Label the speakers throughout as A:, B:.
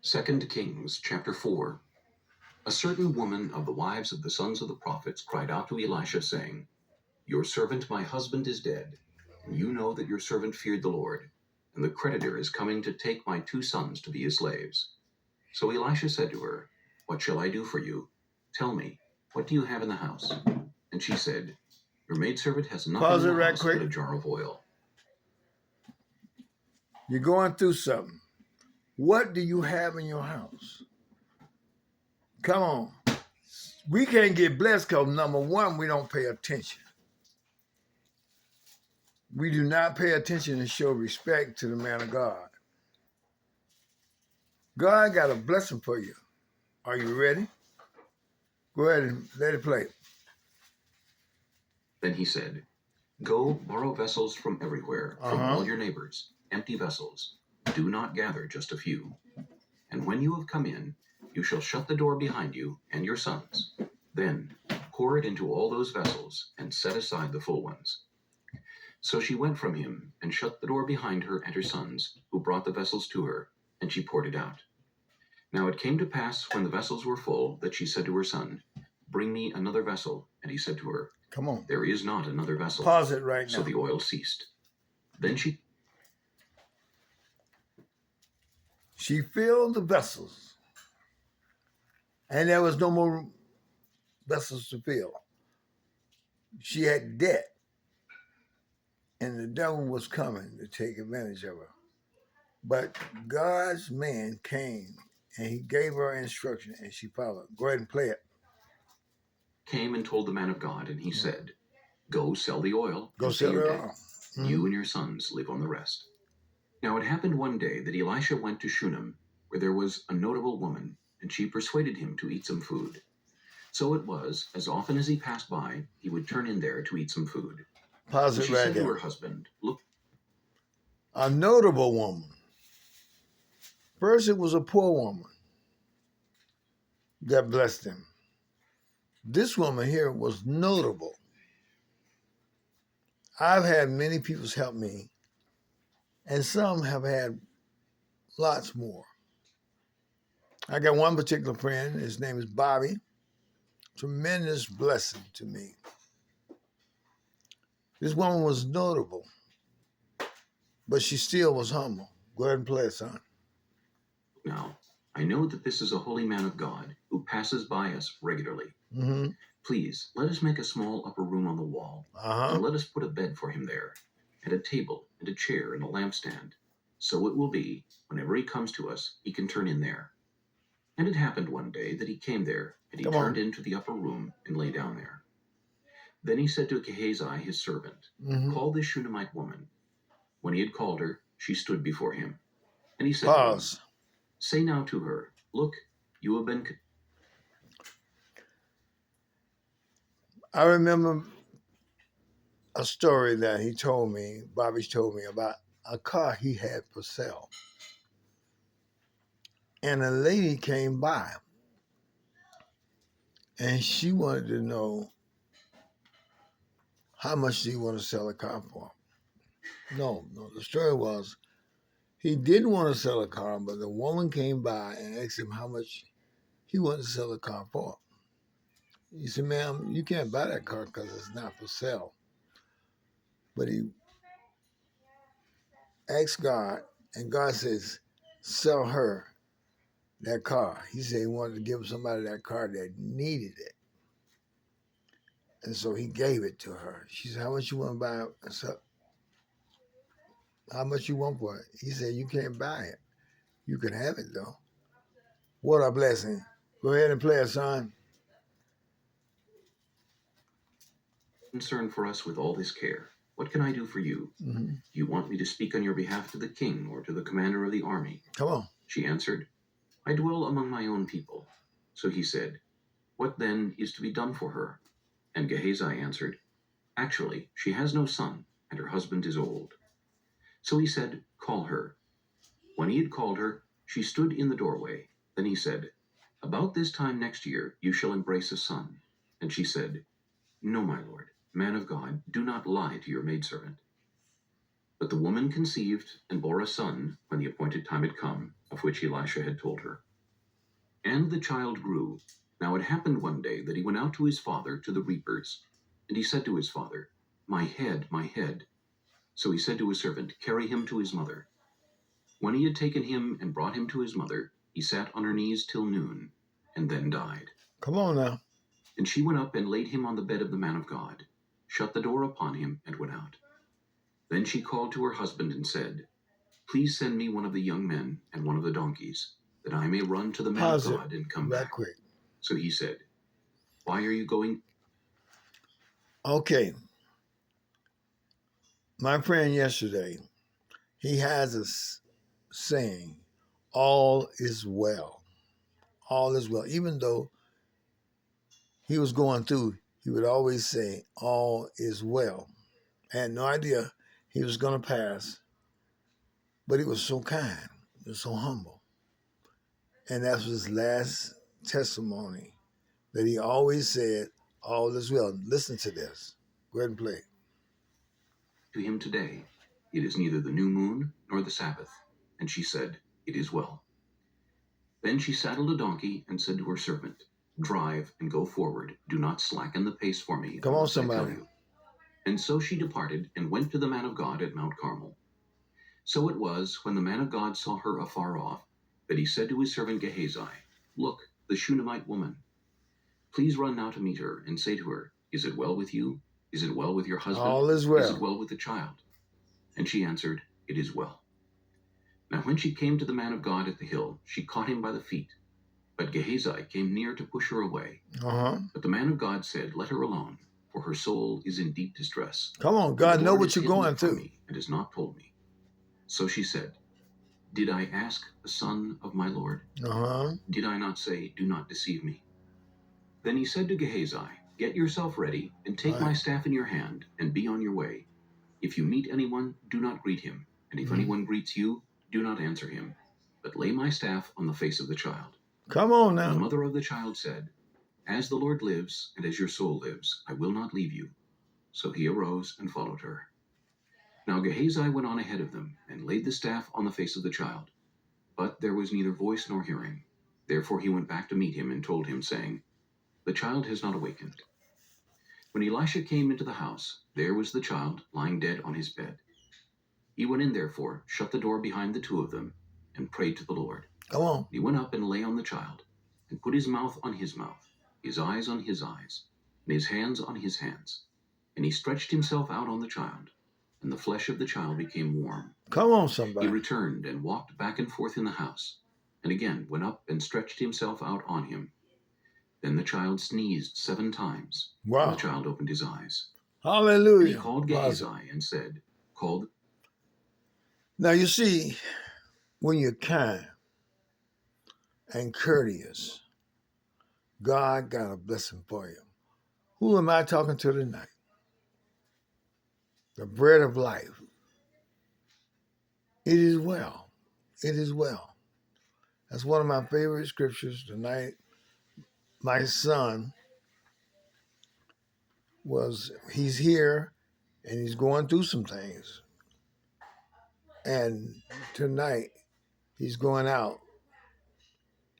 A: 2 Kings chapter 4. A certain woman of the wives of the sons of the prophets cried out to Elisha, saying, Your servant my husband is dead, and you know that your servant feared the Lord, and the creditor is coming to take my 2 sons to be his slaves. So Elisha said to her, What shall I do for you? Tell me, what do you have in the house? And she said, Your maidservant has nothing
B: Pause
A: in
B: it
A: the
B: right
A: house
B: quick.
A: but a jar of oil.
B: You're going through something. What do you have in your house? Come on. We can't get blessed because, number one, we don't pay attention. We do not pay attention and show respect to the man of God. God got a blessing for you. Are you ready? Go ahead and let it play.
A: Then he said, Go borrow vessels from everywhere, from all your neighbors, empty vessels. Do not gather just a few. And when you have come in, you shall shut the door behind you and your sons. Then pour it into all those vessels and set aside the full ones. So she went from him and shut the door behind her and her sons, who brought the vessels to her, and she poured it out. Now it came to pass when the vessels were full that she said to her son, Bring me another vessel. And he said to her,
B: Come on.
A: There is not another vessel.
B: Pause it right now.
A: So the oil ceased. Then she
B: filled the vessels, and there was no more vessels to fill. She had debt, and the devil was coming to take advantage of her. But God's man came, and he gave her instruction, and she followed. Go ahead and play it.
A: came and told the man of God, and he said, Go sell the oil
B: Go
A: and pay
B: sell
A: your
B: it
A: debt.
B: all.
A: You and your sons live on the rest. Now it happened one day that Elisha went to Shunem, where there was a notable woman, and she persuaded him to eat some food. So it was, as often as he passed by, he would turn in there to eat some food.
B: Pause
A: And
B: it
A: she
B: right
A: said to
B: there.
A: her husband, Look,
B: A notable woman. First, it was a poor woman that blessed him. This woman here was notable. I've had many people help me, and some have had lots more. I got one particular friend, his name is Bobby. Tremendous blessing to me. This woman was notable, but she still was humble. Go ahead and play it, son.
A: Now, I know that this is a holy man of God who passes by us regularly.
B: Mm-hmm.
A: Please, let us make a small upper room on the wall, and let us put a bed for him there, and a table, and a chair, and a lampstand. So it will be, whenever he comes to us, he can turn in there. And it happened one day that he came there, and he turned into the upper room and lay down there. Then he said to Gehazi, his servant, Call this Shunammite woman. When he had called her, she stood before him. And he said to him, Say now to her, Look, you have been...
B: I remember a story that he told me, Bobby's told me, about a car he had for sale. And a lady came by, and she wanted to know how much do you want to sell a car for? No, the story was he didn't want to sell a car, but the woman came by and asked him how much he wanted to sell a car for. He said, ma'am, you can't buy that car because it's not for sale. But he asked God, and God says, sell her that car. He said he wanted to give somebody that car that needed it. And so he gave it to her. She said, how much you want to buy it? I said, how much you want for it? He said, you can't buy it. You can have it, though. What a blessing. Go ahead and play it, son.
A: Concern for us with all this care. What can I do for you?
B: Mm-hmm.
A: Do you want me to speak on your behalf to the king or to the commander of the army?
B: Come on.
A: She answered, I dwell among my own people. So he said, What then is to be done for her? And Gehazi answered, Actually, she has no son, and her husband is old. So he said, Call her. When he had called her, she stood in the doorway. Then he said, About this time next year you shall embrace a son. And she said, No, my lord, man of God, do not lie to your maidservant. But the woman conceived and bore a son when the appointed time had come, a of which Elisha had told her. And the child grew. Now it happened one day that he went out to his father to the reapers. And he said to his father, My head, my head. So he said to his servant, Carry him to his mother. When he had taken him and brought him to his mother, he sat on her knees till noon, and then died.
B: Come on now.
A: And she went up and laid him on the bed of the man of God, shut the door upon him, and went out. Then she called to her husband and said, Please send me one of the young men and one of the donkeys, that I may run to the man of God and come back.
B: Quick.
A: So he said, Why are you going?
B: Okay. My friend yesterday, he has a saying, all is well. All is well. Even though he was going through, he would always say, all is well. I had no idea he was going to pass, but he was so kind. He was so humble. And that was his last testimony, that he always said, all is well. Listen to this. Go ahead and play.
A: To him today, it is neither the new moon nor the Sabbath. And she said, It is well. Then she saddled a donkey and said to her servant, Drive and go forward. Do not slacken the pace for me.
B: Come on, somebody.
A: And so she departed and went to the man of God at Mount Carmel. So it was, when the man of God saw her afar off, that he said to his servant Gehazi, Look, the Shunammite woman. Please run now to meet her, and say to her, Is it well with you? Is it well with your husband?
B: All is well.
A: Is it well with the child? And she answered, It is well. Now when she came to the man of God at the hill, she caught him by the feet. But Gehazi came near to push her away. But the man of God said, Let her alone, for her soul is in deep distress.
B: Come on, God know what you're going
A: through.
B: through.
A: And has not told me. So she said, Did I ask a son of my Lord? Did I not say, Do not deceive me? Then he said to Gehazi, Get yourself ready, and take my staff in your hand, and be on your way. If you meet anyone, do not greet him. And if anyone greets you, do not answer him. But lay my staff on the face of the child.
B: Come on now.
A: And the mother of the child said, As the Lord lives, and as your soul lives, I will not leave you. So he arose and followed her. Now Gehazi went on ahead of them, and laid the staff on the face of the child. But there was neither voice nor hearing. Therefore he went back to meet him, and told him, saying, The child has not awakened. When Elisha came into the house, there was the child lying dead on his bed. He went in, therefore, shut the door behind the two of them, and prayed to the Lord.
B: Come on.
A: He went up and lay on the child, and put his mouth on his mouth, his eyes on his eyes, and his hands on his hands. And he stretched himself out on the child, and the flesh of the child became warm.
B: Come on, somebody.
A: He returned and walked back and forth in the house, and again went up and stretched himself out on him. Then the child sneezed 7 times.
B: Wow.
A: And the child opened his eyes.
B: Hallelujah.
A: And he called Gehazi and said,
B: Now you see, when you're kind and courteous, God got a blessing for you. Who am I talking to tonight? The bread of life. It is well. It is well. That's one of my favorite scriptures tonight. My son he's here and he's going through some things. And tonight he's going out.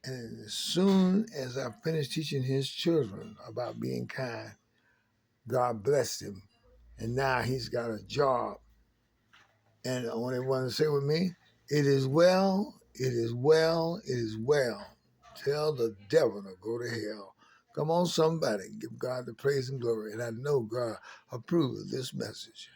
B: And as soon as I finished teaching his children about being kind, God blessed him. And now he's got a job. And I want everyone to say with me, it is well, it is well, it is well. Tell the devil to go to hell. Come on, somebody. Give God the praise and glory. And I know God approves of this message.